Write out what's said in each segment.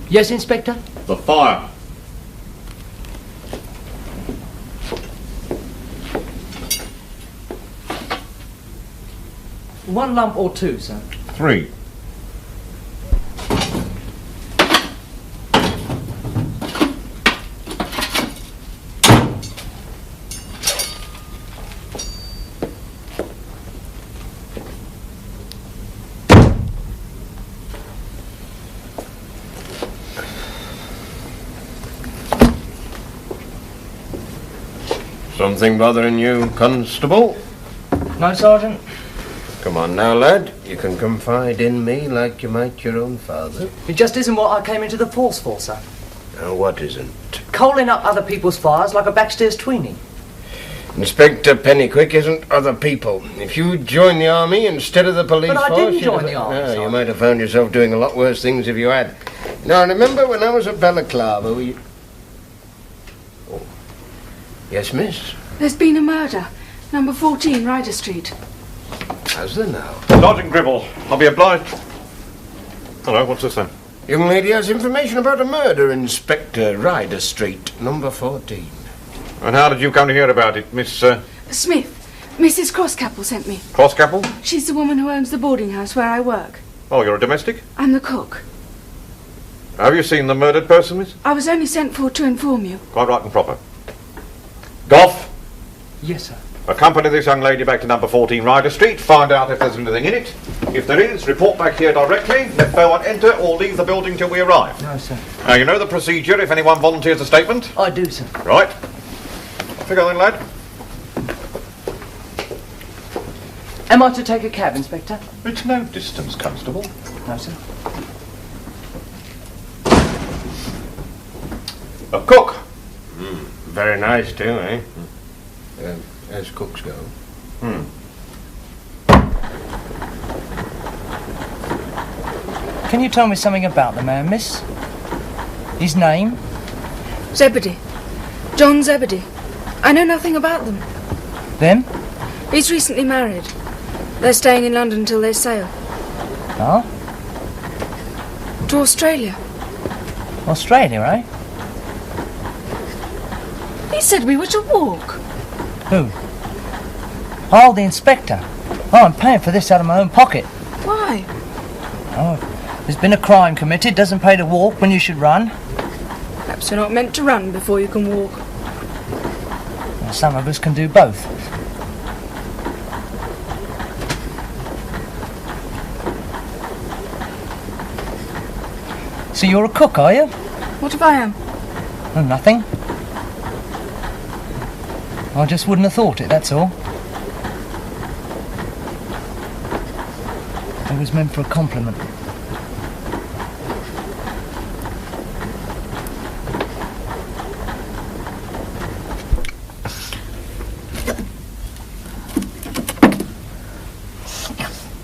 Yes, Inspector? The fire. One lump or two, sir? 3. Something bothering you, Constable? No, Sergeant. Come on now, lad. You can confide in me like you might your own father. It just isn't what I came into the force for, sir. Now, what isn't? Coaling up other people's fires like a backstairs tweenie. Inspector Pennyquick isn't other people. If you joined the army instead of the police force... But I didn't join the army, you might have found yourself doing a lot worse things if you had. Now, remember when I was at Balaclava, we... Oh. Yes, miss? There's been a murder. Number 14, Ryder Street. Has there now? Sergeant Gribble, I'll be obliged. Hello, what's this then? Young lady has information about a murder, Inspector. Ryder Street, number 14. And how did you come to hear about it, Miss... Smith. Mrs. Croscapple sent me. Croscapple? She's the woman who owns the boarding house where I work. Oh, you're a domestic? I'm the cook. Have you seen the murdered person, miss? I was only sent for to inform you. Quite right and proper. Goff, Yes, sir. accompany this young lady back to number 14 Ryder Street. Find out if there's anything in it. If there is, report back here directly. Let no one enter or leave the building till we arrive. No, sir. Now, you know the procedure if anyone volunteers a statement? I do, sir. Right. Off you go then, lad. Am I to take a cab, Inspector? It's no distance, Constable. No, sir. A cook. Very nice, too, eh? As cooks go. Can you tell me something about the man, miss? His name? Zebedee. John Zebedee. I know nothing about them. Them? He's recently married. They're staying in London till they sail. Oh? To Australia. Australia, eh? He said we were to walk. Who? Oh, the inspector. Oh, I'm paying for this out of my own pocket. Why? Oh, there's been a crime committed. Doesn't pay to walk when you should run. Perhaps you're not meant to run before you can walk. Well, some of us can do both. So you're a cook, are you? What if I am? Oh, nothing. I just wouldn't have thought it, that's all. It was meant for a compliment.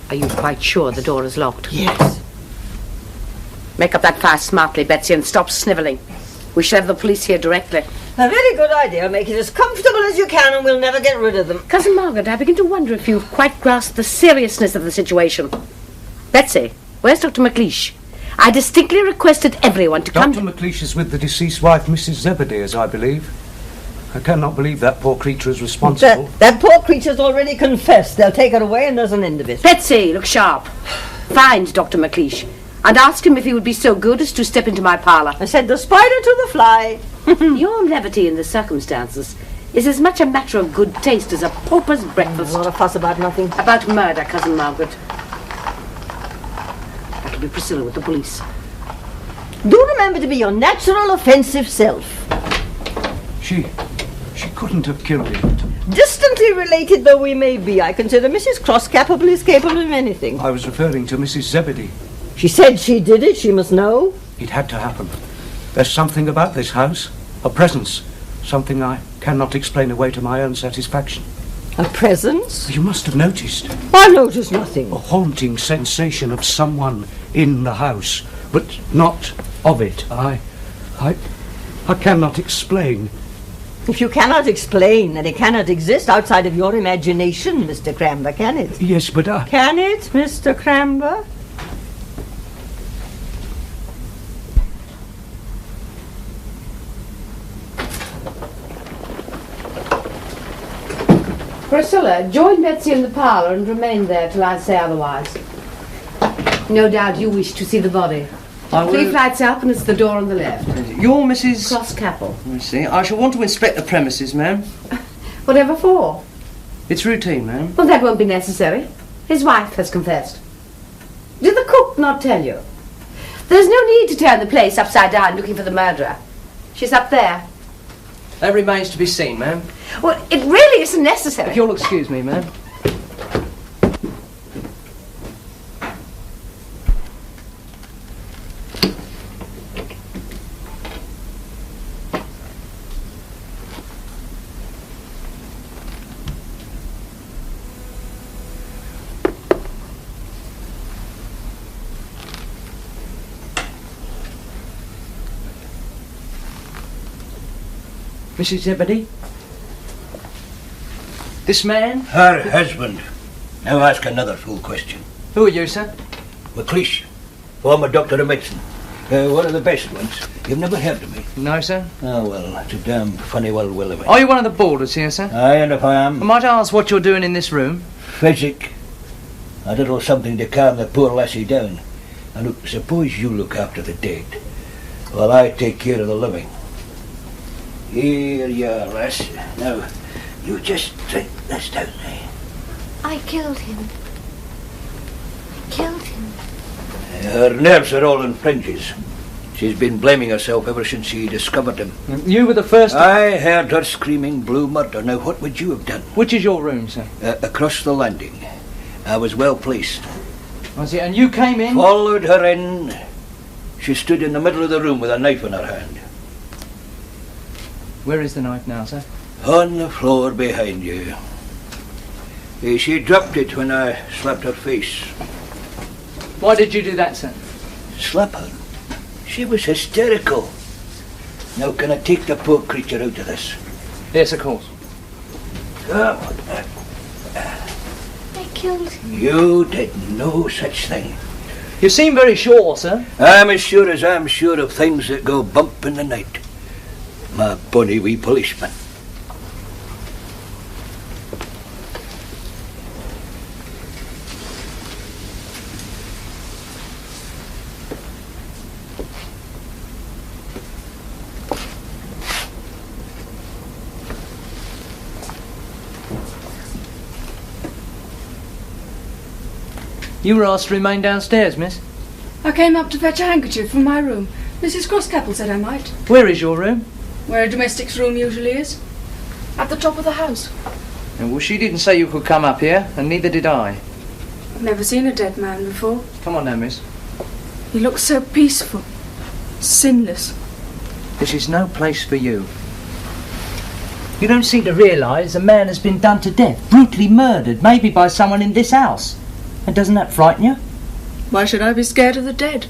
Are you quite sure the door is locked? Yes. Make up that fast smartly, Betsy, and stop snivelling. We shall have the police here directly. A very good idea. Make it as comfortable as you can and we'll never get rid of them. Cousin Margaret, I begin to wonder if you've quite grasped the seriousness of the situation. Betsy, where's Dr. McLeish? I distinctly requested everyone to come... Dr. McLeish is with the deceased wife, Mrs. Zebedee, as I believe. I cannot believe that poor creature is responsible. That poor creature's already confessed. They'll take her away and there's an end of it. Betsy, look sharp. Find Dr. McLeish and ask him if he would be so good as to step into my parlour. I said the spider to the fly. Your levity in the circumstances is as much a matter of good taste as a pauper's breakfast. Not a fuss about nothing. About murder, Cousin Margaret. That'll be Priscilla with the police. Do remember to be your natural offensive self. She couldn't have killed him. Distantly related though we may be, I consider Mrs. Croscapple is capable of anything. I was referring to Mrs. Zebedee. She said she did it, she must know. It had to happen. There's something about this house, a presence, something I cannot explain away to my own satisfaction. A presence? You must have noticed. I noticed nothing. A haunting sensation of someone in the house, but not of it. I cannot explain. If you cannot explain, then it cannot exist outside of your imagination, Mr. Cranber, can it? Yes, but I... Can it, Mr. Cranber? Priscilla, join Betsy in the parlour and remain there till I say otherwise. No doubt you wish to see the body. I 3 will. flights up and it's the door on the left. You're Mrs. Cross-Capel. Let me see. I shall want to inspect the premises, ma'am. Whatever for? It's routine, ma'am. Well, that won't be necessary. His wife has confessed. Did the cook not tell you? There's no need to turn the place upside down looking for the murderer. She's up there. That remains to be seen, ma'am. Well, it really isn't necessary. If you'll excuse me, ma'am. Mrs. Zebedee? This man? Her husband. Now ask another fool question. Who are you, sir? McLeish, former doctor of medicine. One of the best ones. You've never heard of me. No, sir. Oh, well, it's a damn funny old will of it. Are you one of the boarders here, sir? Aye, and if I am... I might ask what you're doing in this room? Physic. A little something to calm the poor lassie down. And look, suppose you look after the dead, while I take care of the living. Here you are, lass. Now, you just drink this down, eh? I killed him. Her nerves are all in fringes. She's been blaming herself ever since he discovered him. You were the first... I heard her screaming blue murder. Now, what would you have done? Which is your room, sir? Across the landing. I was well placed. Was it? And you came in? Followed her in. She stood in the middle of the room with a knife in her hand. Where is the knife now, sir? On the floor behind you. She dropped it when I slapped her face. Why did you do that, sir? Slap her? She was hysterical. Now can I take the poor creature out of this? Yes, of course. Come on. I killed him. You did no such thing. You seem very sure, sir. I'm as sure as I'm sure of things that go bump in the night. My bonny wee policeman. You were asked to remain downstairs, miss. I came up to fetch a handkerchief from my room. Mrs. Cross-Capel said I might. Where is your room? Where a domestic's room usually is. At the top of the house. Well, she didn't say you could come up here, and neither did I. I've never seen a dead man before. Come on now, miss. He looks so peaceful. Sinless. This is no place for you. You don't seem to realise a man has been done to death, brutally murdered, maybe by someone in this house. And doesn't that frighten you? Why should I be scared of the dead?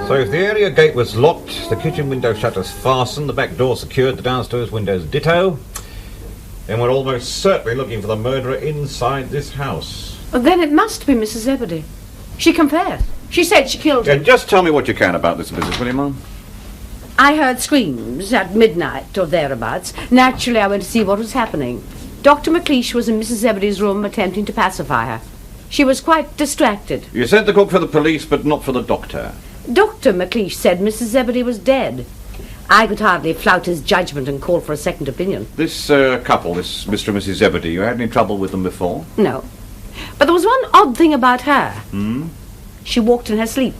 So if the area gate was locked, the kitchen window shutters fastened, the back door secured, the downstairs windows ditto, then we're almost certainly looking for the murderer inside this house. Well, then it must be Mrs. Zebedee. She confessed. She said she killed him. Just tell me what you can about this business, will you, Mum? I heard screams at midnight or thereabouts. Naturally, I went to see what was happening. Dr. McLeish was in Mrs. Zebedee's room attempting to pacify her. She was quite distracted. You sent the cook for the police, but not for the doctor. Dr. McLeish said Mrs. Zebedee was dead. I could hardly flout his judgment and call for a second opinion. This couple, this Mr. and Mrs. Zebedee, you had any trouble with them before? No. But there was one odd thing about her. Hmm? She walked in her sleep.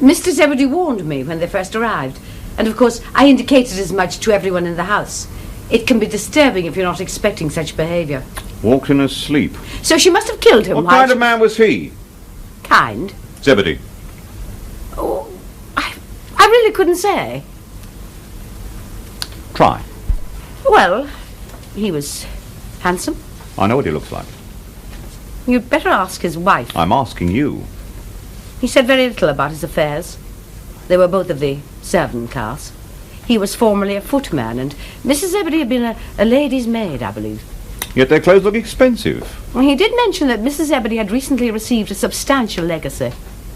Mr. Zebedee warned me when they first arrived. And of course, I indicated as much to everyone in the house. It can be disturbing if you're not expecting such behaviour. Walked in her sleep. So she must have killed him. What kind of man was he? Kind. Zebedee. Oh, I really couldn't say. Try. Well, he was handsome. I know what he looks like. You'd better ask his wife. I'm asking you. He said very little about his affairs. They were both of the servant class. He was formerly a footman, and Mrs. Zebedee had been a lady's maid, I believe. Yet their clothes look expensive. Well, he did mention that Mrs. Zebedee had recently received a substantial legacy.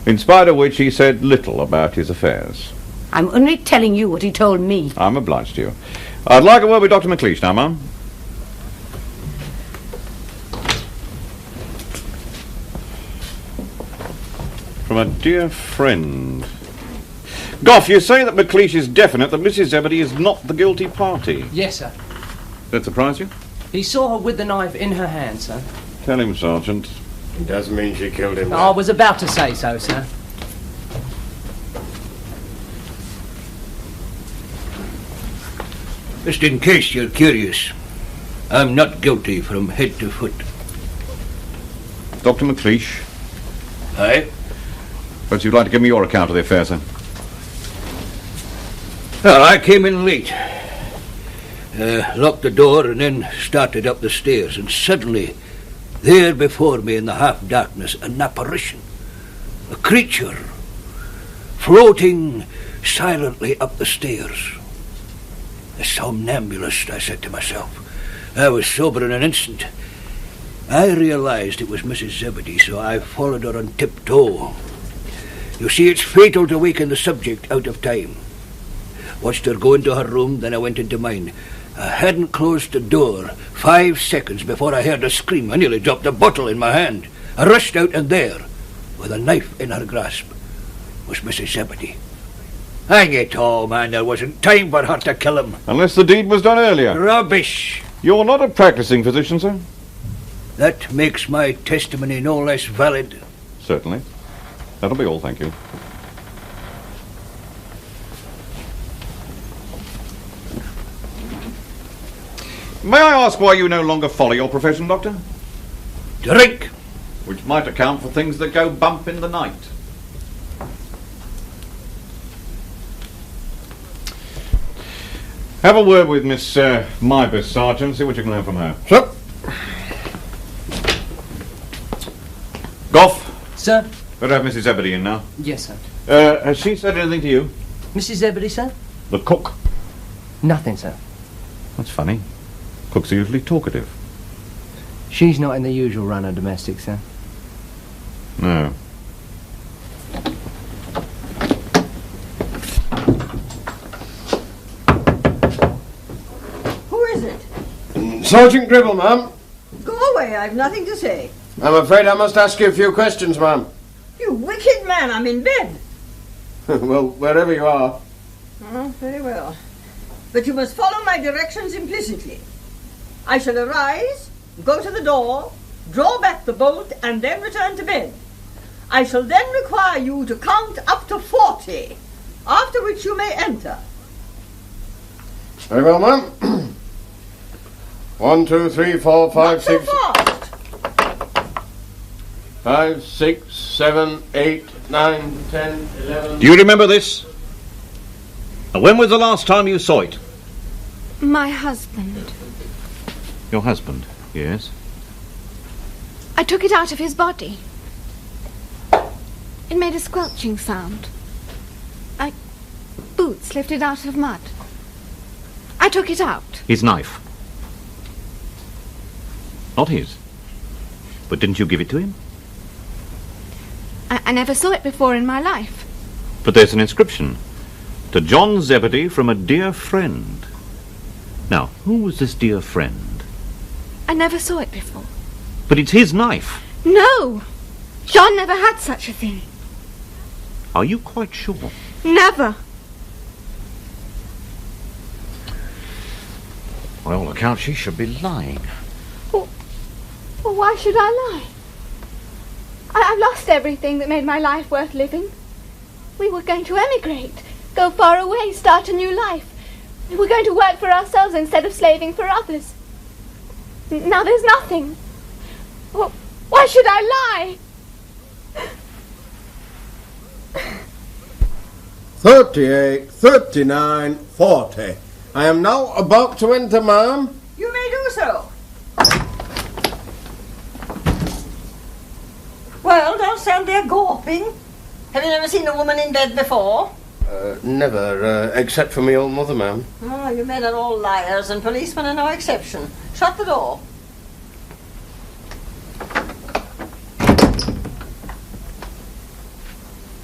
In spite of which he said little about his affairs. I'm only telling you what he told me. I'm obliged to you. I'd like a word with Dr. McLeish now, ma'am. From a dear friend. Goff, you say that McLeish is definite that Mrs. Zebedee is not the guilty party. Yes, sir. That surprise you? He saw her with the knife in her hand, sir. Tell him, Sergeant. It doesn't mean she killed him. I was about to say so, sir. Just in case you're curious, I'm not guilty from head to foot. Dr. McLeish, Aye? perhaps you'd like to give me your account of the affair, sir. Well, I came in late. Locked the door and then started up the stairs, and suddenly, there before me in the half-darkness, an apparition. A creature, floating silently up the stairs. A somnambulist, I said to myself. I was sober in an instant. I realized it was Mrs. Zebedee, so I followed her on tiptoe. You see, it's fatal to waken the subject out of time. Watched her go into her room, then I went into mine. I hadn't closed the door 5 seconds before I heard a scream. I nearly dropped a bottle in my hand. I rushed out, and there, with a knife in her grasp, was Mrs. Zebedee. Hang it all, man, there wasn't time for her to kill him. Unless the deed was done earlier. Rubbish. You're not a practicing physician, sir? That makes my testimony no less valid. Certainly. That'll be all, thank you. May I ask why you no longer follow your profession, Doctor? Drink. Which might account for things that go bump in the night. Have a word with Miss Mybus, Sergeant, see what you can learn from her. Sir? Goff, Sir? better have Mrs. Zebedee in now. Yes, sir. Has she said anything to you? Mrs. Zebedee, sir? The cook? Nothing, sir. That's funny. Cooks are usually talkative. She's not in the usual run of domestics, sir. No. Who is it? Sergeant Gribble, ma'am. Go away, I've nothing to say. I'm afraid I must ask you a few questions, ma'am. You wicked man, I'm in bed. Well, wherever you are. Oh, very well. But you must follow my directions implicitly. I shall arise, go to the door, draw back the bolt, and then return to bed. I shall then require you to count up to 40, after which you may enter. Very well, ma'am. 1, 2, 3, 4, 5, 6... Not so fast. 5, 6, 7, 8, 9, 10, 11... Do you remember this? And when was the last time you saw it? My husband. Your husband, yes. I took it out of his body. It made a squelching sound. Like boots lifted out of mud. I took it out. His knife. Not his. But didn't you give it to him? I never saw it before in my life. But there's an inscription. To John Zebedee from a dear friend. Now, who was this dear friend? I never saw it before. But it's his knife. No! John never had such a thing. Are you quite sure? Never. By all accounts, she should be lying. Well, why should I lie? I've lost everything that made my life worth living. We were going to emigrate, go far away, start a new life. We were going to work for ourselves instead of slaving for others. Now there's nothing. Well, why should I lie? 38, 39, 40. I am now about to enter, ma'am. You may do so. Well, don't stand there gawping. Have you never seen a woman in bed before? Never, except for me old mother, ma'am. Oh, you men are all liars, and policemen are no exception. Shut the door.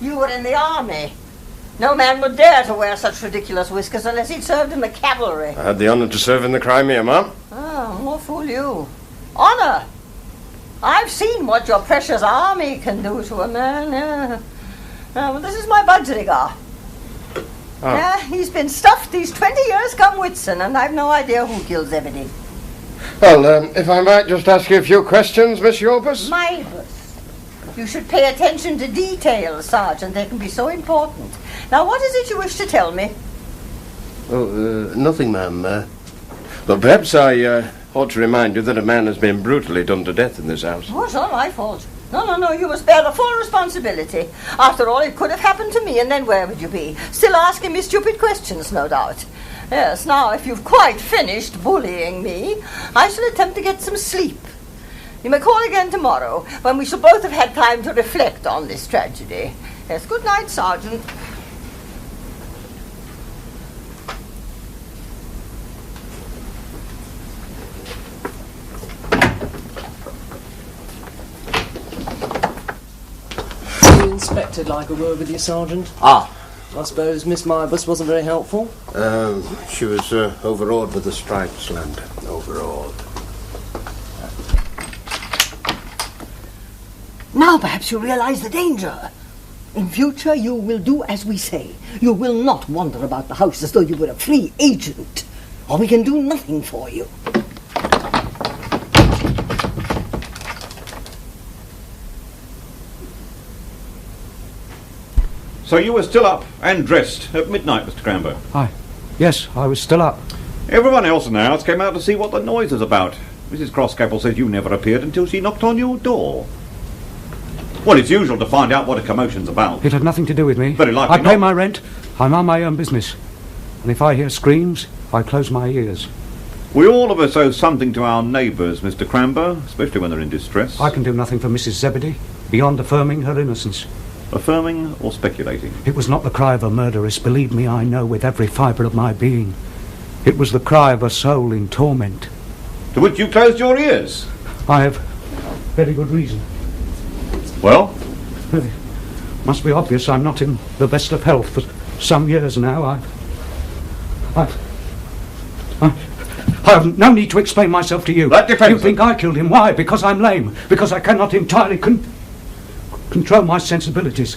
You were in the army. No man would dare to wear such ridiculous whiskers unless he'd served in the cavalry. I had the honour to serve in the Crimea, ma'am. Oh, more fool you. Honour! I've seen what your precious army can do to a man. Well, this is my budgerigar. Oh. He's been stuffed these 20 years come Whitsun, and I've no idea who killed Zebedee. Well, if I might just ask you a few questions, Miss Yorpus? Mavis, you should pay attention to details, Sergeant. They can be so important. Now, what is it you wish to tell me? Oh, nothing, ma'am. Well, perhaps I ought to remind you that a man has been brutally done to death in this house. Oh, it's not my fault. No, you must bear the full responsibility. After all, it could have happened to me, and then where would you be? Still asking me stupid questions, no doubt. Yes, now, if you've quite finished bullying me, I shall attempt to get some sleep. You may call again tomorrow, when we shall both have had time to reflect on this tragedy. Yes, good night, Sergeant. The inspector'd like a word with you, Sergeant. Ah. I suppose Miss Mybus wasn't very helpful? She was overawed with the stripes, Land. Overawed. Now perhaps you realize the danger. In future, you will do as we say. You will not wander about the house as though you were a free agent, or we can do nothing for you. So you were still up and dressed at midnight, Mr. Cranber? Yes, I was still up. Everyone else in the house came out to see what the noise was about. Mrs. Crosscapple says you never appeared until she knocked on your door. Well, it's usual to find out what a commotion's about. It had nothing to do with me. Very likely I pay not. my rent. I'm on my own business. And if I hear screams, I close my ears. We all of us owe something to our neighbours, Mr. Cranber, especially when they're in distress. I can do nothing for Mrs. Zebedee, beyond affirming her innocence. Affirming or speculating? It was not the cry of a murderess, believe me, I know with every fibre of my being. It was the cry of a soul in torment. To which you closed your ears? I have very good reason. Well? It must be obvious I'm not in the best of health for some years now. I have no need to explain myself to you. That depends. You think I killed him. Why? Because I'm lame. Because I cannot entirely control my sensibilities.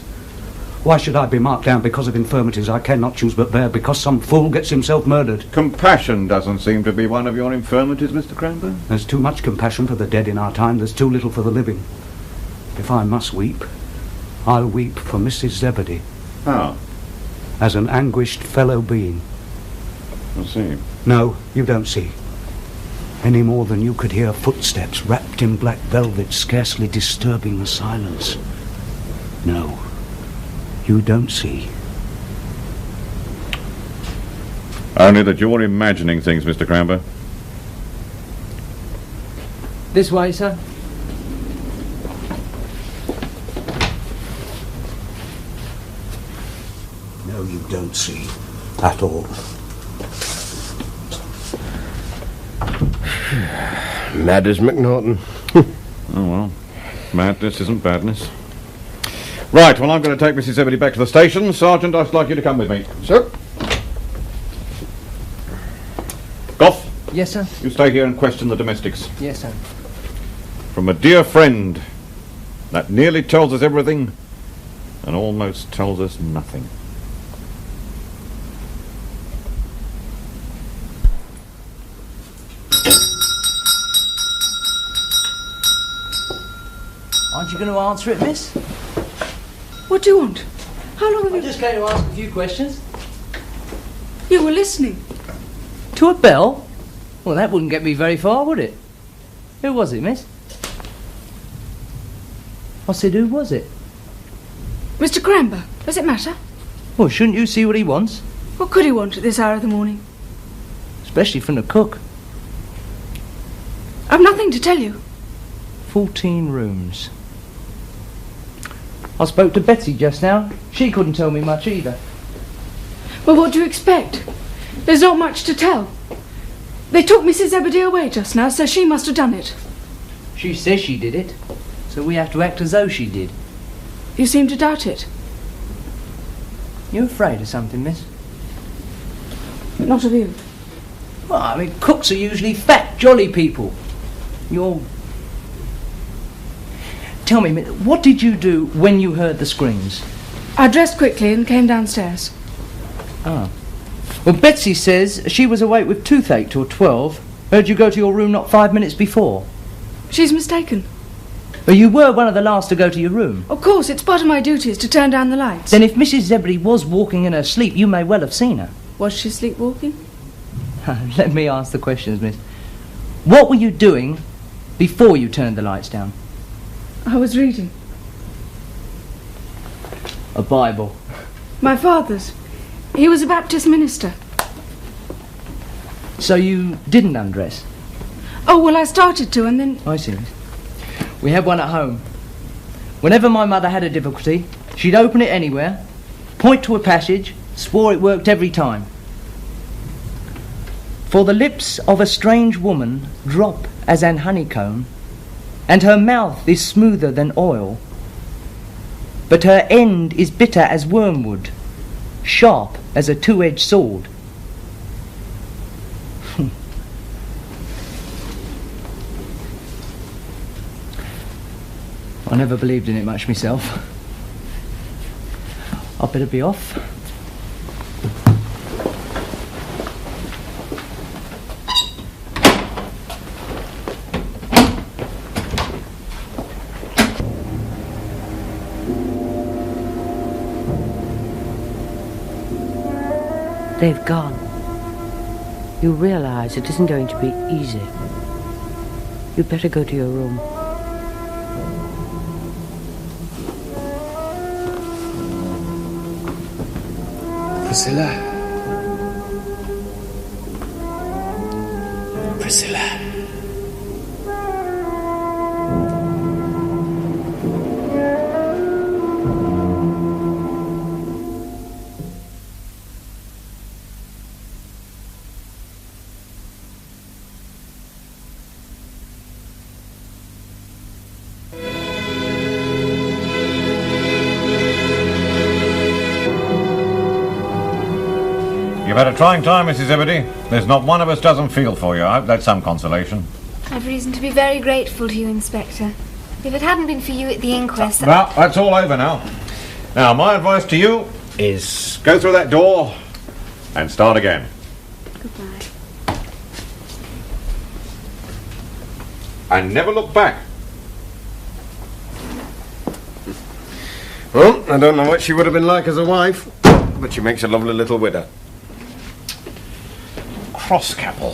Why should I be marked down because of infirmities I cannot choose but bear, because some fool gets himself murdered? Compassion doesn't seem to be one of your infirmities, Mr. Cranber. There's too much compassion for the dead in our time. There's too little for the living. If I must weep, I'll weep for Mrs. Zebedee. How? As an anguished fellow being. I see. No, you don't see. Any more than you could hear footsteps wrapped in black velvet scarcely disturbing the silence. No, you don't see. Only that you're imagining things, Mr. Cranber. This way, sir. No, you don't see. At all. Mad as McNaughton. Oh, well. Madness isn't badness. Right, well, I'm going to take Mrs. Zebedee back to the station. Sergeant, I'd like you to come with me. Sir? Goff, Yes, sir. you stay here and question the domestics. Yes, sir. From a dear friend that nearly tells us everything and almost tells us nothing. Aren't you going to answer it, miss? What do you want? How long have I you... just came to ask a few questions. You were listening. To a bell? Well, that wouldn't get me very far, would it? Who was it, miss? I said, who was it? Mr. Cranber. Does it matter? Well, shouldn't you see what he wants? What could he want at this hour of the morning? Especially from the cook. I've nothing to tell you. 14 rooms. I spoke to Betsy just now. She couldn't tell me much either. Well, what do you expect? There's not much to tell. They took Mrs. Zebedee away just now, so she must have done it. She says she did it, so we have to act as though she did. You seem to doubt it. You afraid of something, miss? Not of you. Well, I mean, cooks are usually fat, jolly people. You're... Tell me, what did you do when you heard the screams? I dressed quickly and came downstairs. Ah. Well, Betsy says she was awake with toothache till 12. Heard you go to your room not 5 minutes before. She's mistaken. But you were one of the last to go to your room. Of course, it's part of my duties to turn down the lights. Then if Mrs. Zebedee was walking in her sleep, you may well have seen her. Was she sleepwalking? Let me ask the questions, miss. What were you doing before you turned the lights down? I was reading. A Bible. My father's. He was a Baptist minister. So you didn't undress? Oh, well, I started to, and then... I see. We had one at home. Whenever my mother had a difficulty, she'd open it anywhere, point to a passage, swore it worked every time. For the lips of a strange woman drop as an honeycomb, and her mouth is smoother than oil, but her end is bitter as wormwood, sharp as a two-edged sword. I never believed in it much myself. I'd better be off. They've gone. You realise it isn't going to be easy. You'd better go to your room. Priscilla. Priscilla. You've had a trying time, Mrs. Zebedee. There's not one of us doesn't feel for you. I hope that's some consolation. I've reason to be very grateful to you, Inspector. If it hadn't been for you at the inquest... Well, that's all over now. Now, my advice to you is go through that door and start again. Goodbye. And never look back. Well, I don't know what she would have been like as a wife, but she makes a lovely little widow. Crosscapel.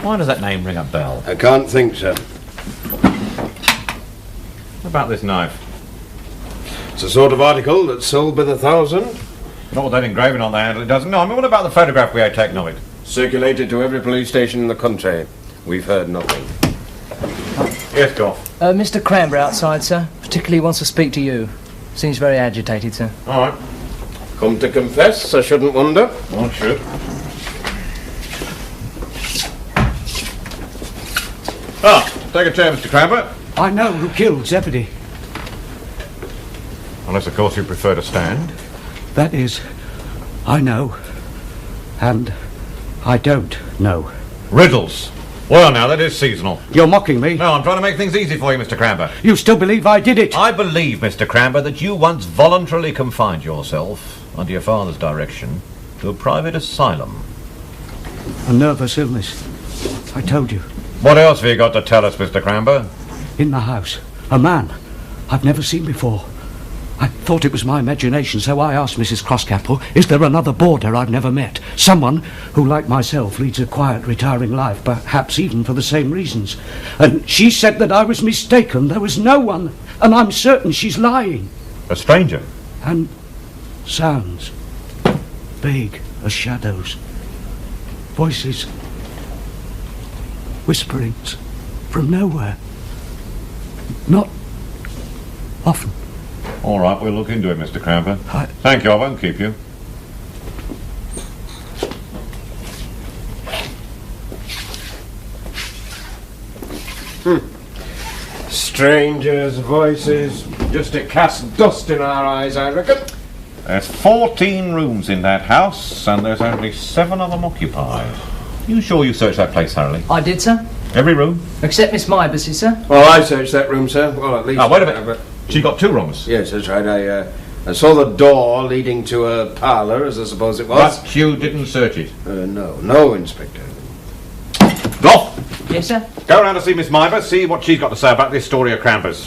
Why does that name ring a bell? I can't think, sir. What about this knife? It's a sort of article that's sold by the thousand. Not with that engraving on the handle, it doesn't. No, I mean, what about the photograph we had taken of it? Circulated to every police station in the country. We've heard nothing. Yes, Goff. Mr. Cranber outside, sir. Particularly wants to speak to you. Seems very agitated, sir. All right. Come to confess, I shouldn't wonder. I should. Ah, take a chair, Mr. Cranber. I know who killed Zebedee. Unless, of course, you prefer to stand. That is, I know. And I don't know. Riddles. Well, now, that is seasonal. You're mocking me. No, I'm trying to make things easy for you, Mr. Cranber. You still believe I did it? I believe, Mr. Cranber, that you once voluntarily confined yourself, under your father's direction, to a private asylum. A nervous illness. I told you. What else have you got to tell us, Mr. Cranber? In the house. A man I've never seen before. I thought it was my imagination, so I asked Mrs. Crosscapel, is there another boarder I've never met? Someone who, like myself, leads a quiet, retiring life, perhaps even for the same reasons. And she said that I was mistaken. There was no one, and I'm certain she's lying. A stranger? And sounds. Vague as shadows. Voices. Whisperings. From nowhere. Not often. All right, we'll look into it, Mr. Cranber. Thank you, I won't keep you. Strangers' voices, just to cast dust in our eyes, I reckon. There's 14 rooms in that house, and there's only 7 of them occupied. You sure you searched that place thoroughly? I did, sir. Every room? Except Miss Mybus's, sir. Well, I searched that room, sir. Well, at least... Oh, wait a minute. She got 2 rooms? Yes, that's right. I saw the door leading to her parlour, as I suppose it was. But you didn't search it? No, Inspector. Goff! Yes, sir? Go round to see Miss Mybus, see what she's got to say about this story of Cranber's.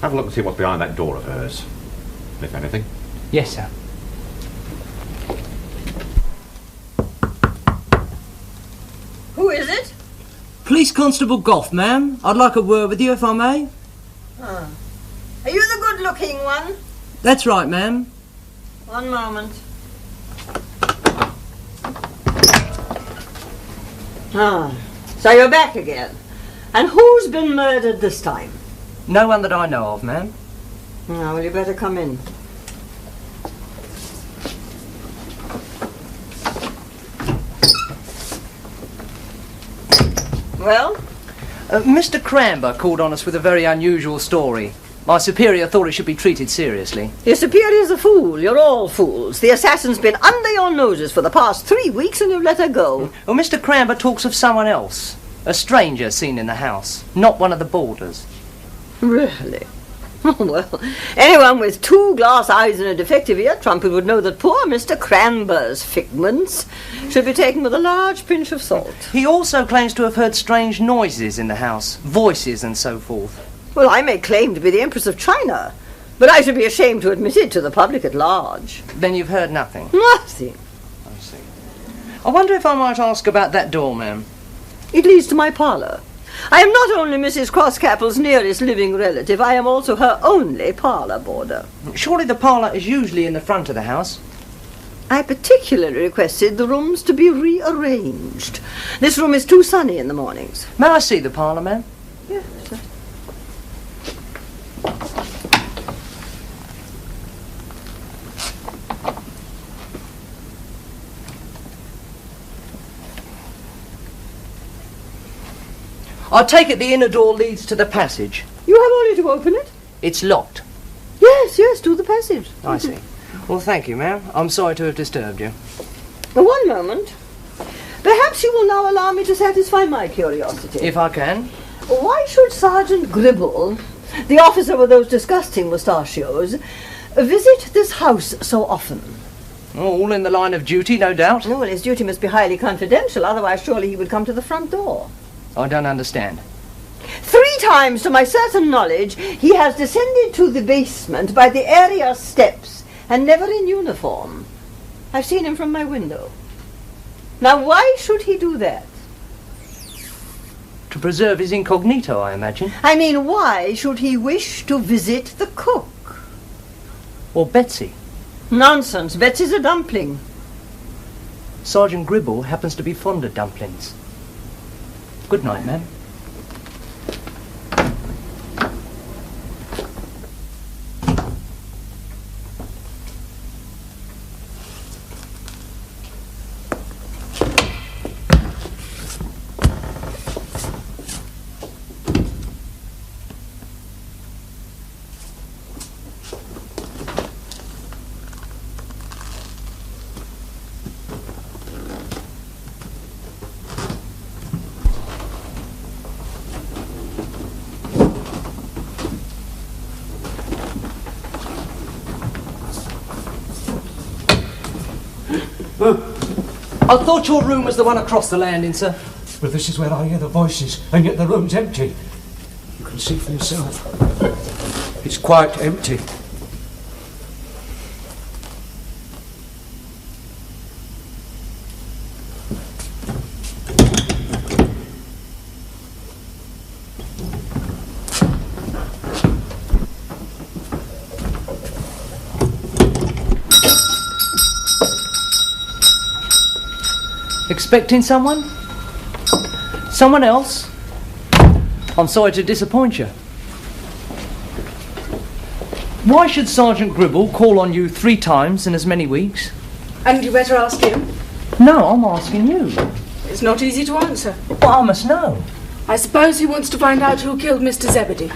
Have a look and see what's behind that door of hers, if anything. Yes, sir. Who is it? Police Constable Goff, ma'am. I'd like a word with you, if I may. Ah. Are you the good-looking one? That's right, ma'am. One moment. Ah, so you're back again. And who's been murdered this time? No one that I know of, ma'am. Ah, well, you better come in. Well? Mr. Cranber called on us with a very unusual story. My superior thought it should be treated seriously. Your superior's a fool. You're all fools. The assassin's been under your noses for the past 3 weeks and you've let her go. Well, Mr. Cranber talks of someone else. A stranger seen in the house. Not one of the boarders. Really? Oh, well, anyone with 2 glass eyes and a defective ear trumpet would know that poor Mr. Cranber's figments should be taken with a large pinch of salt. He also claims to have heard strange noises in the house. Voices and so forth. Well, I may claim to be the Empress of China, but I should be ashamed to admit it to the public at large. Then you've heard nothing? Nothing. I see. I wonder if I might ask about that door, ma'am. It leads to my parlour. I am not only Mrs. Crosscapple's nearest living relative, I am also her only parlour boarder. Surely the parlour is usually in the front of the house? I particularly requested the rooms to be rearranged. This room is too sunny in the mornings. May I see the parlour, ma'am? Yes, sir. I take it the inner door leads to the passage. You have only to open it. It's locked. Yes, to the passage. I see. Well, thank you, ma'am. I'm sorry to have disturbed you. One moment. Perhaps you will now allow me to satisfy my curiosity. If I can. Why should Sergeant Gribble, the officer with those disgusting mustachios, visit this house so often? All in the line of duty, no doubt. Well, his duty must be highly confidential, otherwise surely he would come to the front door. I don't understand. 3 times, to my certain knowledge, he has descended to the basement by the area steps, and never in uniform. I've seen him from my window. Now, why should he do that? To preserve his incognito, I imagine. I mean, why should he wish to visit the cook? Or Betsy. Nonsense. Betsy's a dumpling. Sergeant Gribble happens to be fond of dumplings. Good night, ma'am. I thought your room was the one across the landing, sir. But this is where I hear the voices, and yet the room's empty. You can see for yourself. It's quite empty. Expecting someone? Someone else? I'm sorry to disappoint you. Why should Sergeant Gribble call on you 3 times in as many weeks? And you better ask him. No, I'm asking you. It's not easy to answer. Well, I must know. I suppose he wants to find out who killed Mr. Zebedee.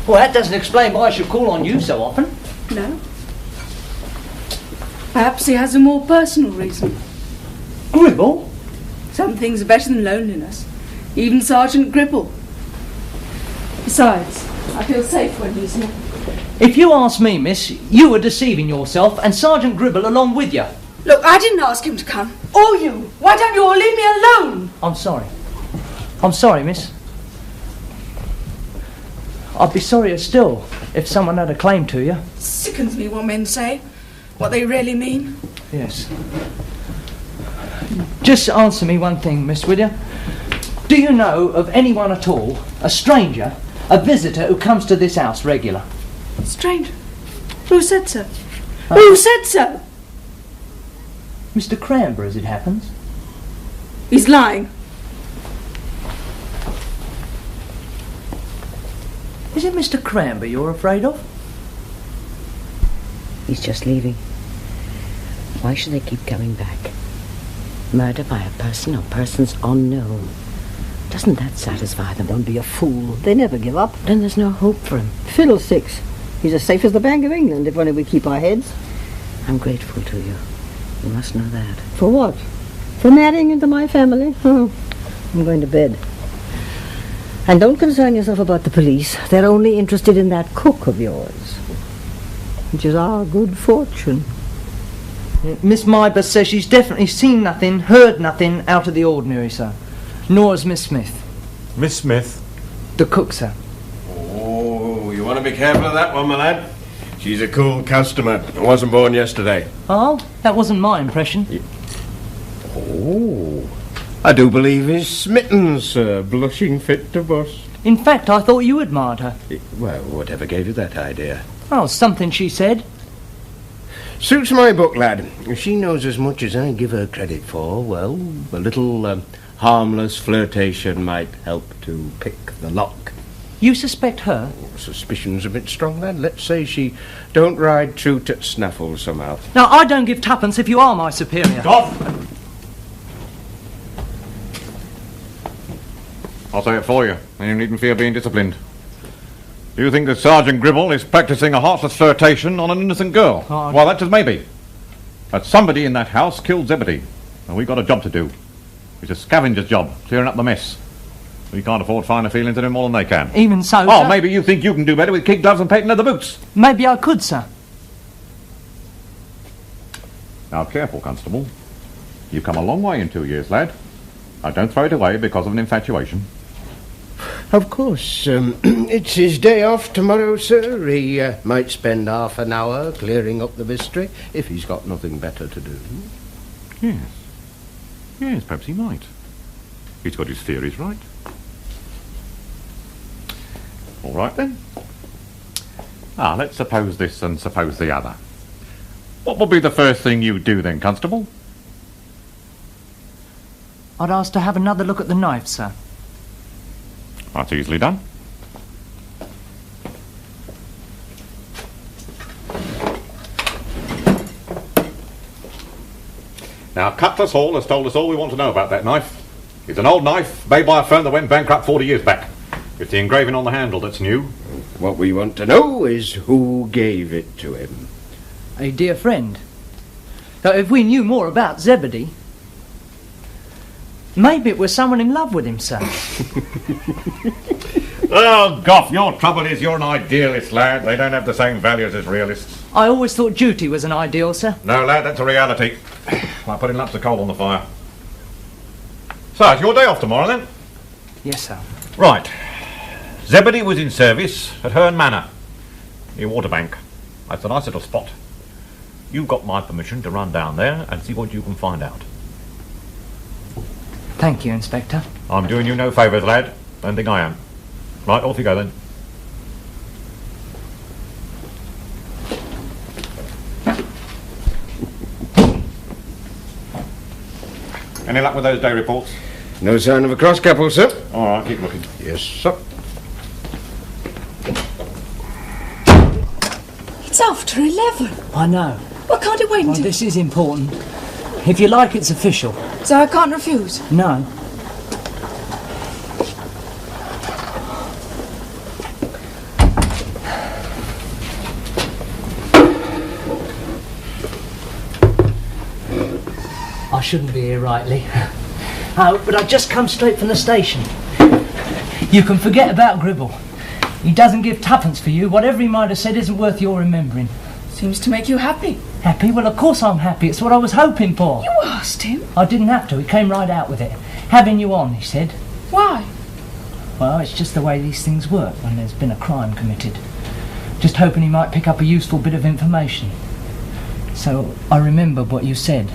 Well, that doesn't explain why I should call on you so often. No. Perhaps he has a more personal reason. Gribble? Some things are better than loneliness. Even Sergeant Gribble. Besides, I feel safe when he's here. If you ask me, miss, you were deceiving yourself and Sergeant Gribble along with you. Look, I didn't ask him to come. Or you. Why don't you all leave me alone? I'm sorry. I'm sorry, miss. I'd be sorrier still if someone had a claim to you. Sickens me what men say. What they really mean. Yes. Just answer me one thing, miss, will you? Do you know of anyone at all, a stranger, a visitor who comes to this house regular? Stranger? Who said so? Who said so? Mr. Cranber, as it happens. He's lying. Is it Mr. Cranber you're afraid of? He's just leaving. Why should they keep coming back? Murder by a person or persons unknown. Doesn't that satisfy them? Don't be a fool. They never give up. Then there's no hope for him. Fiddlesticks. He's as safe as the Bank of England if only we keep our heads. I'm grateful to you. You must know that. For what? For marrying into my family? Oh, I'm going to bed. And don't concern yourself about the police. They're only interested in that cook of yours, which is our good fortune. Miss Mybus says she's definitely seen nothing, heard nothing out of the ordinary, sir. Nor has Miss Smith. Miss Smith? The cook, sir. Oh, you want to be careful of that one, my lad. She's a cool customer. I wasn't born yesterday. Oh, that wasn't my impression. Oh, I do believe he's smitten, sir, blushing fit to bust. In fact, I thought you admired her. Well, whatever gave you that idea? Oh, something she said. Suits my book, lad. If she knows as much as I give her credit for, well, a little harmless flirtation might help to pick the lock. You suspect her? Suspicion's a bit strong, lad. Let's say she don't ride true to snaffle somehow. Now, I don't give tuppence if you are my superior. Stop! I'll say it for you, and you needn't fear being disciplined. Do you think that Sergeant Gribble is practising a heartless flirtation on an innocent girl? Oh, well, that's just maybe. But somebody in that house killed Zebedee, and we've got a job to do. It's a scavenger's job, clearing up the mess. We can't afford finer feelings than more than they can. Even so, Oh, sir? maybe you think you can do better with kid gloves and patent leather boots. Maybe I could, sir. Now, careful, Constable. You've come a long way in 2 years, lad. Now, don't throw it away because of an infatuation. Of course. It's his day off tomorrow, sir. He might spend half an hour clearing up the mystery if he's got nothing better to do. Yes. Yes, perhaps he might. He's got his theories right. All right, then. Let's suppose this and suppose the other. What would be the first thing you'd do then, Constable? I'd ask to have another look at the knife, sir. That's easily done. Now, Cutlass Hall has told us all we want to know about that knife. It's an old knife made by a firm that went bankrupt 40 years back. It's the engraving on the handle that's new. What we want to know is who gave it to him. A dear friend. Now, if we knew more about Zebedee, maybe it was someone in love with him, sir. Oh, Goff, your trouble is you're an idealist, lad. They don't have the same values as realists. I always thought duty was an ideal, sir. No, lad, that's a reality. Like putting lumps of coal on the fire. So, it's your day off tomorrow, then? Yes, sir. Right. Zebedee was in service at Herne Manor, near Waterbank. That's a nice little spot. You've got my permission to run down there and see what you can find out. Thank you, Inspector. I'm doing you no favours, lad. Don't think I am. Right, off you go, then. Any luck with those day reports? No sign of a cross couple, sir. All right, keep looking. Yes, sir. It's after 11. I know. Why can't it wait Well, until... this is important. If you like, it's official. So I can't refuse? No. I shouldn't be here rightly. Oh, but I've just come straight from the station. You can forget about Gribble. He doesn't give tuppence for you. Whatever he might have said isn't worth your remembering. Seems to make you happy. Happy? Well, of course I'm happy. It's what I was hoping for. You asked him? I didn't have to. He came right out with it. Having you on, he said. Why? Well, it's just the way these things work when there's been a crime committed. Just hoping he might pick up a useful bit of information. So I remembered what you said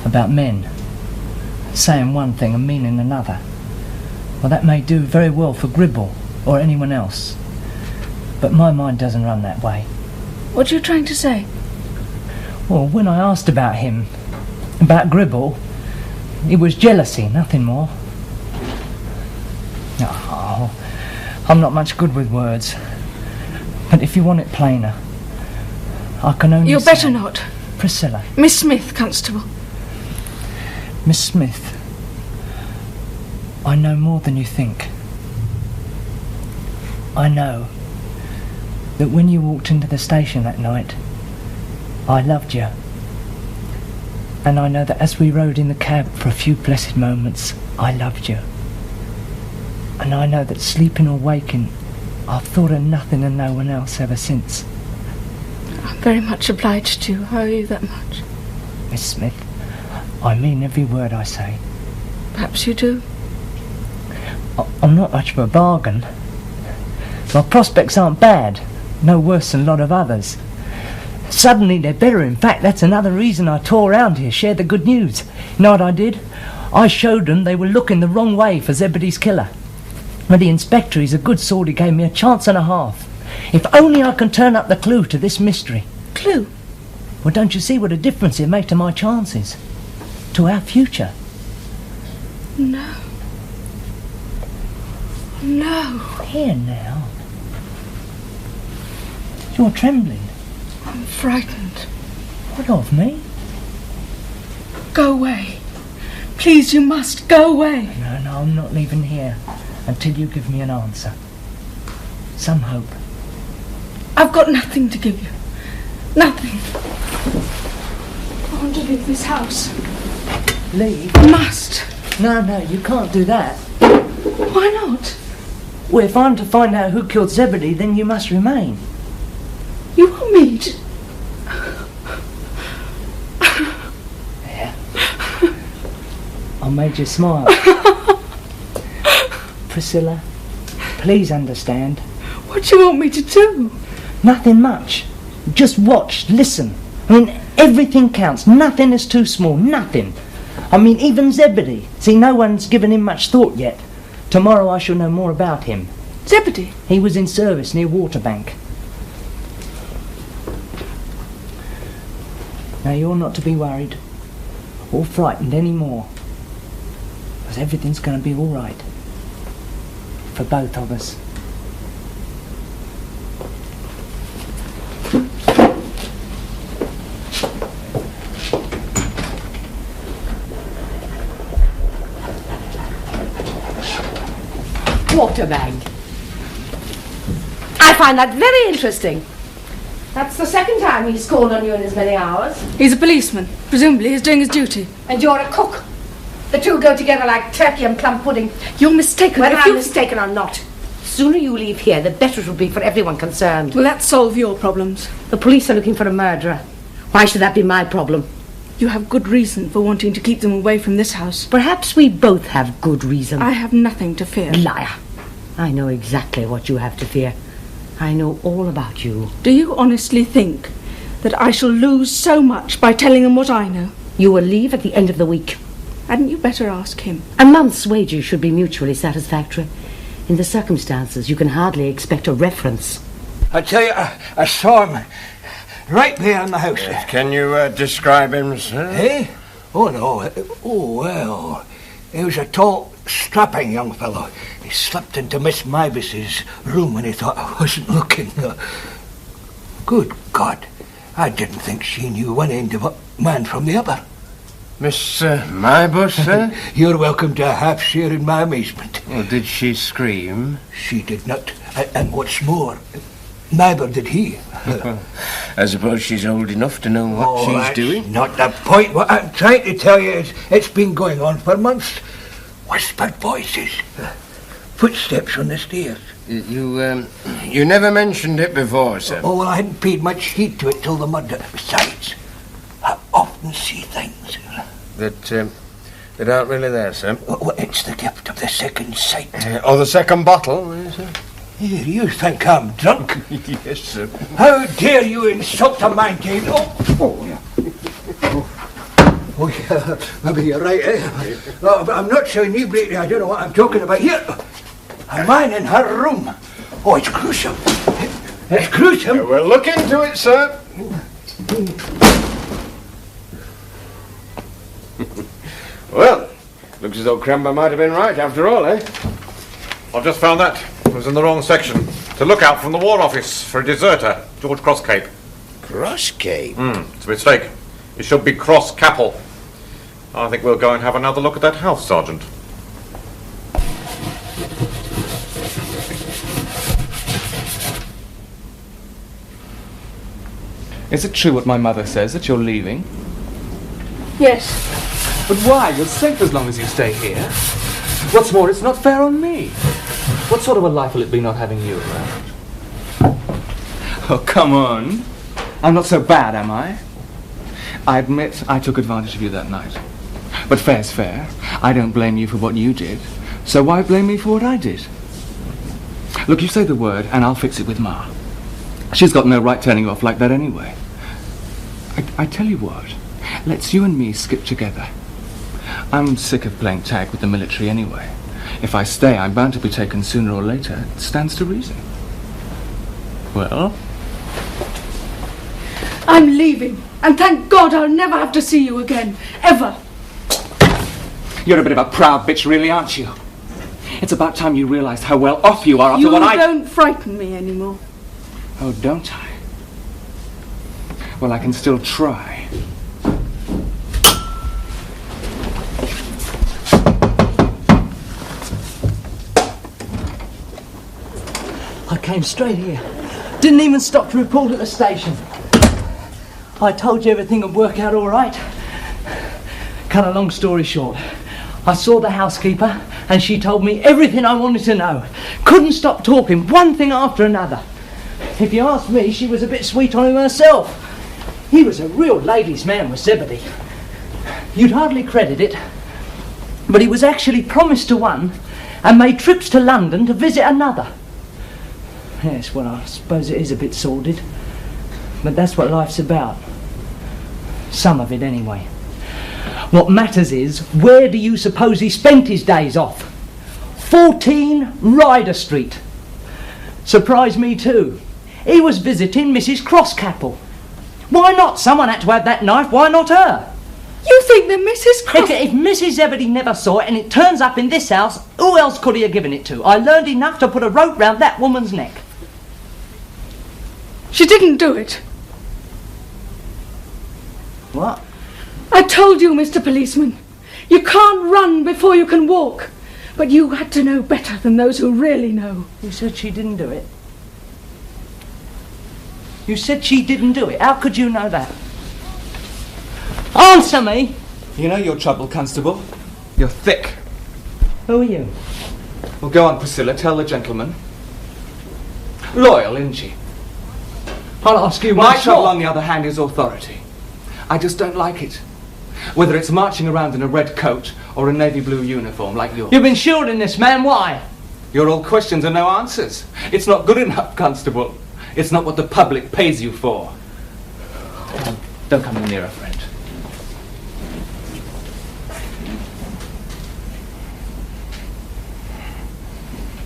about men. Saying one thing and meaning another. Well, that may do very well for Gribble or anyone else. But my mind doesn't run that way. What are you trying to say? Well, when I asked about him, about Gribble, it was jealousy, nothing more. Oh, I'm not much good with words. But if you want it plainer, I can only You're say... better not. Priscilla. Miss Smith, Constable. Miss Smith, I know more than you think. I know that when you walked into the station that night, I loved you. And I know that as we rode in the cab for a few blessed moments, I loved you. And I know that sleeping or waking, I've thought of nothing and no one else ever since. I'm very much obliged to you. I owe you that much. Miss Smith, I mean every word I say. Perhaps you do. I'm not much of a bargain. My prospects aren't bad, no worse than a lot of others. Suddenly they're better. In fact, that's another reason I tore around here, shared the good news. You know what I did? I showed them they were looking the wrong way for Zebedee's killer. But the inspector, he's a good sort, he gave me a chance and a half. If only I can turn up the clue to this mystery. Clue? Well, don't you see what a difference it'd make to my chances? To our future? No. No. Here now. You're trembling. I'm frightened. What of me? Go away. Please, you must go away. No, I'm not leaving here until you give me an answer. Some hope. I've got nothing to give you. Nothing. I want to leave this house. Leave? I must. No, you can't do that. Why not? Well, if I'm to find out who killed Zebedee, then you must remain. You want me to... There. I made you smile. Priscilla, please understand. What do you want me to do? Nothing much. Just watch, listen. I mean, everything counts. Nothing is too small. Nothing. I mean, even Zebedee. See, no one's given him much thought yet. Tomorrow I shall know more about him. Zebedee? He was in service near Waterbank. Now, you're not to be worried or frightened any more. Because everything's going to be all right. For both of us. Waterbank. I find that very interesting. That's the second time he's called on you in as many hours. He's a policeman. Presumably he's doing his duty. And you're a cook. The two go together like turkey and plum pudding. You're mistaken. Whether I'm mistaken or not, the sooner you leave here, the better it will be for everyone concerned. Will that solve your problems? The police are looking for a murderer. Why should that be my problem? You have good reason for wanting to keep them away from this house. Perhaps we both have good reason. I have nothing to fear. Liar. I know exactly what you have to fear. I know all about you. Do you honestly think that I shall lose so much by telling them what I know? You will leave at the end of the week. Hadn't you better ask him? A month's wages should be mutually satisfactory. In the circumstances, you can hardly expect a reference. I tell you, I saw him right there in the house. Yes, can you describe him, sir? Eh? Oh, no. Oh, well. He was a tall, strapping young fellow. He slipped into Miss Mavis's room when he thought I wasn't looking. Good God. I didn't think she knew one end of a man from the other. Miss Mybus, sir? You're welcome to a half share in my amazement. Well, did she scream? She did not. And what's more, neither did he. I suppose she's old enough to know what she's that's doing. not the point. What I'm trying to tell you is it's been going on for months. Whispered voices. Footsteps on the stairs. You never mentioned it before, sir. Oh, well, I hadn't paid much heed to it till the murder. Besides, I often see things. That aren't really there, sir. Well, it's the gift of the second sight. Or the second bottle, sir. Here, you think I'm drunk? Yes, sir. How dare you insult a man, Jane? Oh, yeah, maybe you're right, eh? But I'm not so inebriated, I don't know what I'm talking about. Here, a man in her room. Oh, it's gruesome. It's gruesome. We'll look into it, sir. Well, looks as though Cranber might have been right after all, eh? I've just found that. It was in the wrong section. To look out from the War Office for a deserter, George Crosscape. Crosscape? It's a mistake. It should be Cross Capel. I think we'll go and have another look at that house, Sergeant. Is it true what my mother says, that you're leaving? Yes. But why? You're safe as long as you stay here. What's more, it's not fair on me. What sort of a life will it be not having you around? Oh, come on. I'm not so bad, am I? I admit I took advantage of you that night. But fair's fair. I don't blame you for what you did. So why blame me for what I did? Look, you say the word and I'll fix it with Ma. She's got no right turning you off like that anyway. I tell you what, let's you and me skip together. I'm sick of playing tag with the military anyway. If I stay, I'm bound to be taken sooner or later. It stands to reason. Well? I'm leaving, and thank God I'll never have to see you again, ever. You're a bit of a proud bitch, really, aren't you? It's about time you realised how well off you are after what I... You don't frighten me anymore. Oh, don't I? Well, I can still try. I came straight here. Didn't even stop to report at the station. I told you everything would work out all right. Cut a long story short, I saw the housekeeper and she told me everything I wanted to know. Couldn't stop talking, one thing after another. If you ask me, she was a bit sweet on him herself. He was a real ladies' man, was Zebedee. You'd hardly credit it, but he was actually promised to one and made trips to London to visit another. Yes, well, I suppose it is a bit sordid, but that's what life's about. Some of it, anyway. What matters is, where do you suppose he spent his days off? 14 Ryder Street. Surprised me too. He was visiting Mrs. Crosscapel. Why not? Someone had to have that knife, why not her? You think that Mrs. Cross... If Mrs. Zebedee never saw it and it turns up in this house, who else could he have given it to? I learned enough to put a rope round that woman's neck. She didn't do it. What? I told you, Mr. Policeman. You can't run before you can walk. But you had to know better than those who really know. You said she didn't do it. You said she didn't do it. How could you know that? Answer me! You know your trouble, Constable. You're thick. Who are you? Well, go on, Priscilla, tell the gentleman. Loyal, isn't she? I'll ask you My once trouble, more. on the other hand, is authority. I just don't like it. Whether it's marching around in a red coat or a navy blue uniform like yours. You've been shielding this man, why? You're all questions and no answers. It's not good enough, Constable. It's not what the public pays you for. Oh, don't come any nearer, friend.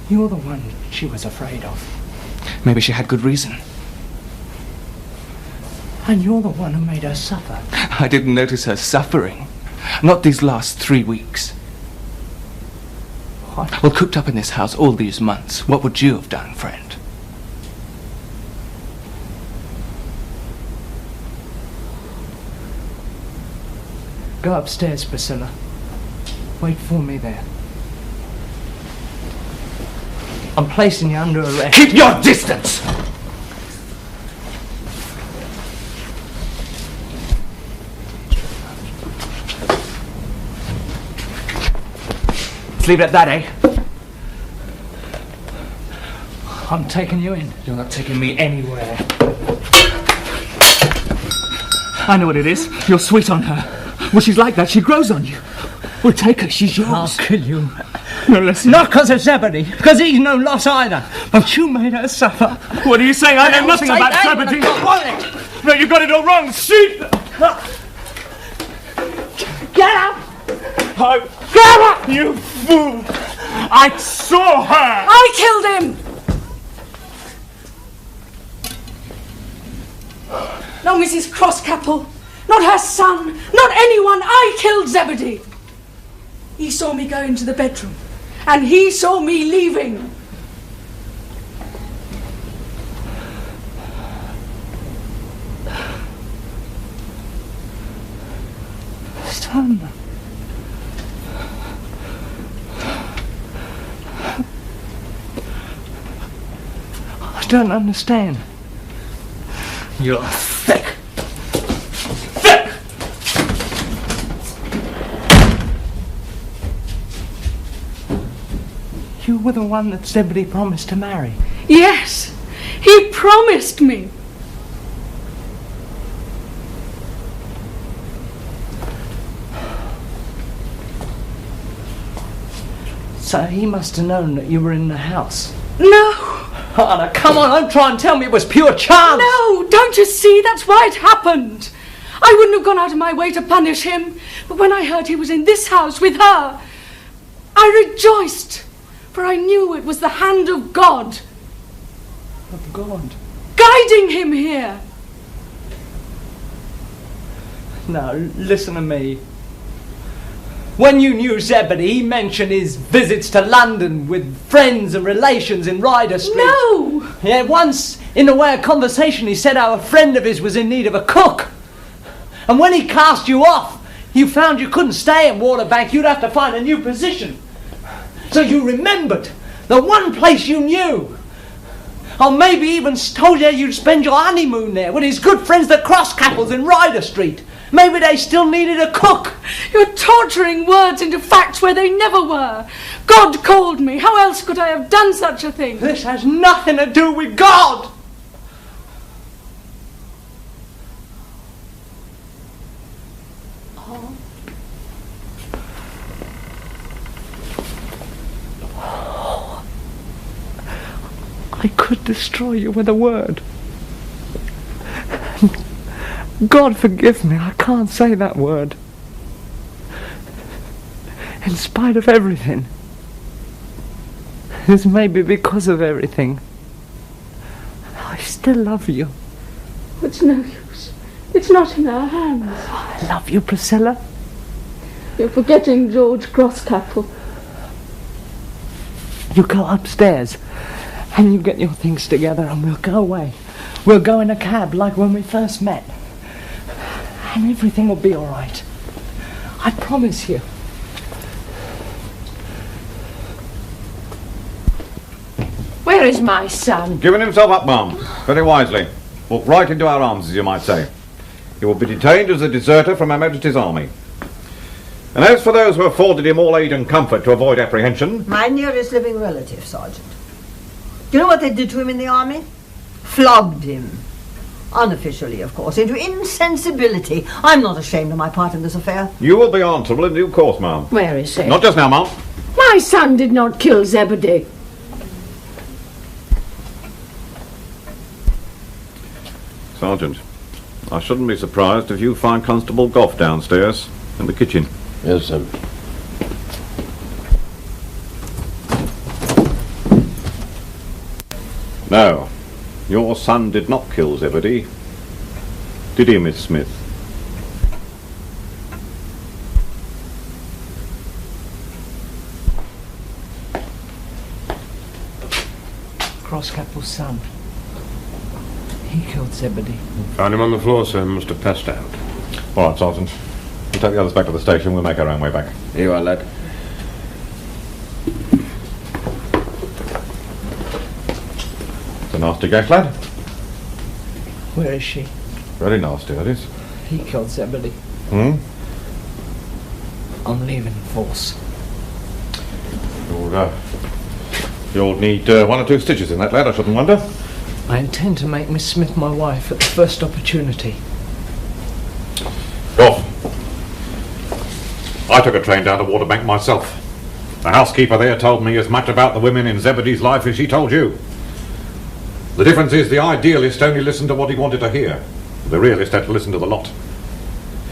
You're the one she was afraid of. Maybe she had good reason. And you're the one who made her suffer. I didn't notice her suffering. Not these last 3 weeks. What? Well, cooped up in this house all these months, what would you have done, friend? Go upstairs, Priscilla. Wait for me there. I'm placing you under arrest. Keep your distance! leave it at that, eh? I'm taking you in. You're not taking me anywhere. I know what it is. You're sweet on her. Well, she's like that. She grows on you. Well, take her. She's yours. I'll kill you. No, listen. Not because of Zebedee, because he's no loss either. But you made her suffer. What are you saying? I know nothing about Zebedee. No, you got it all wrong. Shoot! Get up! Get up! You fool! I saw her! I killed him! No, Mrs. Croscapple. Not her son. Not anyone. I killed Zebedee. He saw me go into the bedroom. And he saw me leaving. Son. I don't understand. You're thick. Thick! You were the one that Zebedee promised to marry. Yes, he promised me. So he must have known that you were in the house. No. Anna, come on, don't try and tell me it was pure chance. No, don't you see? That's why it happened. I wouldn't have gone out of my way to punish him. But when I heard he was in this house with her, I rejoiced. For I knew it was the hand of God. Of God? Guiding him here. No, listen to me. When you knew Zebedee, he mentioned his visits to London with friends and relations in Ryder Street. No! Yeah, once, in the way of conversation, he said how a friend of his was in need of a cook. And when he cast you off, you found you couldn't stay in Waterbank, you'd have to find a new position. So you remembered the one place you knew. Or maybe even told you you'd spend your honeymoon there with his good friends the Crosscapples in Ryder Street. Maybe they still needed a cook. You're torturing words into facts where they never were. God called me. How else could I have done such a thing? This has nothing to do with God. I could destroy you with a word. God forgive me, I can't say that word. In spite of everything. It's maybe because of everything. I still love you. It's no use. It's not in our hands. I love you, Priscilla. You're forgetting George Crosscapple. You go upstairs and you get your things together and we'll go away. We'll go in a cab like when we first met. And everything will be all right. I promise you. Where is my son? Giving himself up, ma'am. Very wisely. Walked right into our arms, as you might say. He will be detained as a deserter from Her Majesty's army. And as for those who afforded him all aid and comfort to avoid apprehension... My nearest living relative, Sergeant. Do you know what they did to him in the army? Flogged him. Unofficially, of course, into insensibility. I'm not ashamed of my part in this affair. You will be answerable in due course, ma'am. Where is he? Not just now, ma'am. My son did not kill Zebedee. Sergeant, I shouldn't be surprised if you find Constable Goff downstairs in the kitchen. Yes, sir. No, your son did not kill Zebedee. Did he, Miss Smith? Crosscapple's son. He killed Zebedee. Found him on the floor, sir. Must have passed out. All right, Sergeant. We'll take the others back to the station. We'll make our own way back. Here you are, lad. It's a nasty gash, lad. Where is she? Very nasty, that is. He killed Zebedee. Hmm? I'm leaving the force. You'll need 1 or 2 stitches in that, lad, I shouldn't wonder. I intend to make Miss Smith my wife at the first opportunity. Off. I took a train down to Waterbank myself. The housekeeper there told me as much about the women in Zebedee's life as she told you. The difference is the idealist only listened to what he wanted to hear. The realist had to listen to the lot.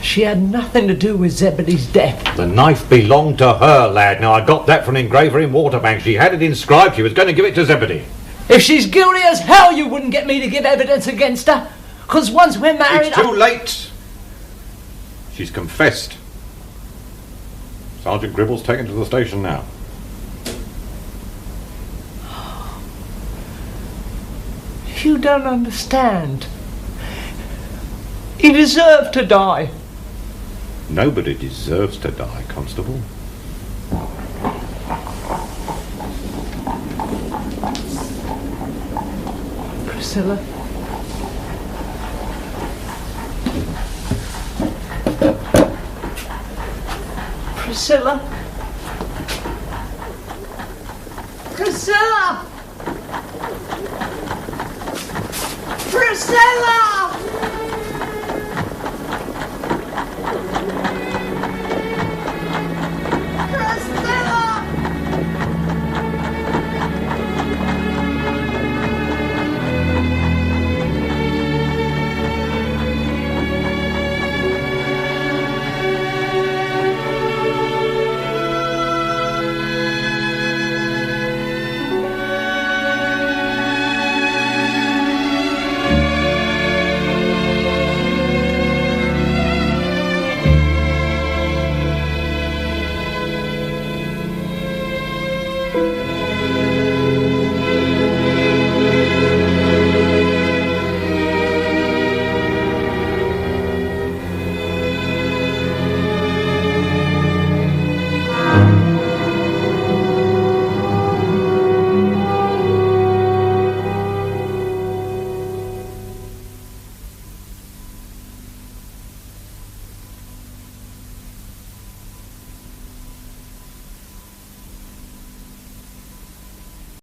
She had nothing to do with Zebedee's death. The knife belonged to her, lad. Now, I got that from an engraver in Waterbank. She had it inscribed. She was going to give it to Zebedee. If she's guilty as hell, you wouldn't get me to give evidence against her. Because once we're married... It's too late. She's confessed. Sergeant Gribble's taken to the station now. You don't understand. He deserved to die. Nobody deserves to die, Constable. Priscilla. Priscilla. Priscilla! Priscilla!